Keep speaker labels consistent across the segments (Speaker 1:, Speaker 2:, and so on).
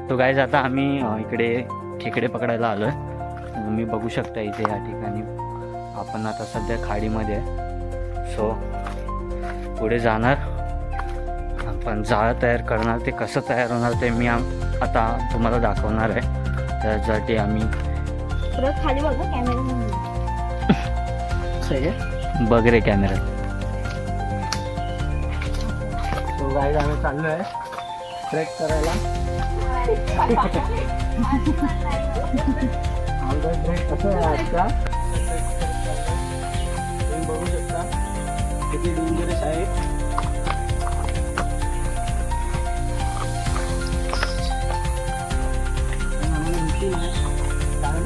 Speaker 1: तो गाईज आता आम्ही इकडे खेकडे पकडायला आलो आहे. तुम्ही बघू शकता इथे या ठिकाणी आपण आता सध्या खाडीमध्ये आहे. सो पुढे जाणार, आपण जाळं तयार करणार. ते कसं तयार होणार ते मी आता तुम्हाला दाखवणार आहे. त्यासाठी आम्ही
Speaker 2: खाली बघा कॅमेरा
Speaker 1: बघ रे कॅमेरा. सो गाईज आम्ही चाललो आहे ट्रेक करायला. ट्रेक कसं आहे आजचा तुम्ही बघू शकता किती डेंजरस आहे. कारण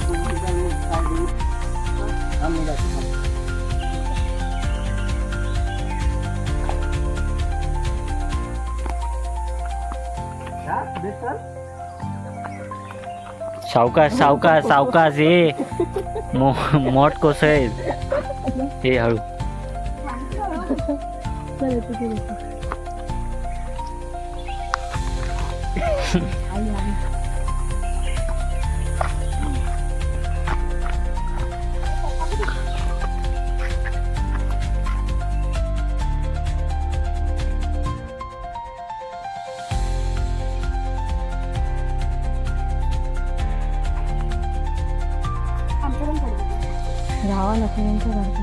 Speaker 1: सावकाश सावकाश सावकाश हे मोठ कोस आहे हे हळू.
Speaker 2: राहा ना त्यांच्या घरचा.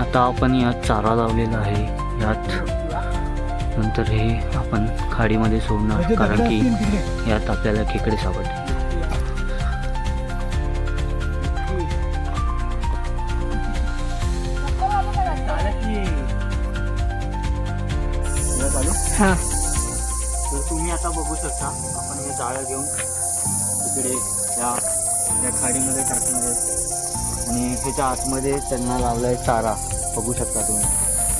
Speaker 1: आता आपण यात चारा लावलेला आहे. यात नंतर हे आपण खाडीमध्ये सोडणार, कारण की यात आपल्याला खेकडे सापडले.
Speaker 2: हा
Speaker 1: तर तुम्ही आता बघू शकता आपण हे जाळं घेऊन तिकडे या खाडीमध्ये टाकणार आहे आणि ह्याच्या आतमध्ये त्यांना लावला आहे चारा. बघू शकता तुम्ही.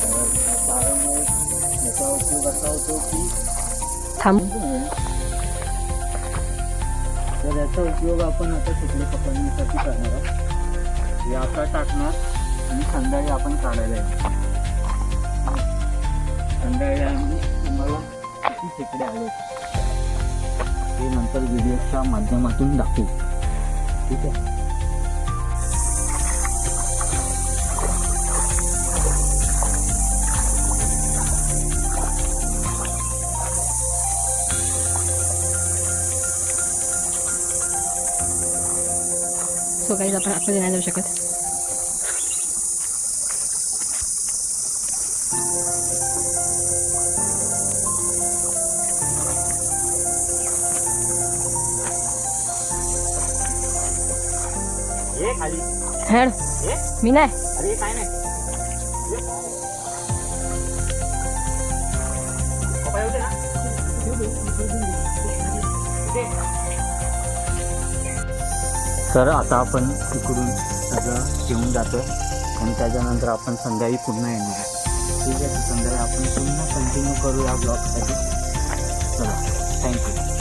Speaker 1: तर चारामुळे याचा उपयोग असा होतो की तर याचा उपयोग आपण आता खेकडे पकडण्यासाठी करणार आहोत. हे आता टाकणार आणि संध्याकाळी आपण काढायला येणार. संध्याकाळी आम्ही तुम्हाला किती खेकडे आले ते नंतर व्हिडिओच्या माध्यमातून दाखवू. ठीक आहे.
Speaker 2: सो काही आपण आतमध्ये नाही जाऊ शकत. हेड मी नाही.
Speaker 1: अरे काय नाही. तर आता आपण तिकडून सगळं घेऊन जातो आणि त्याच्यानंतर आपण संध्याकाळी पुन्हा येणार आहे. ठीक आहे. संध्याकाळी आपण पुन्हा कंटिन्यू करू या ब्लॉगसाठी. चला, थँक्यू.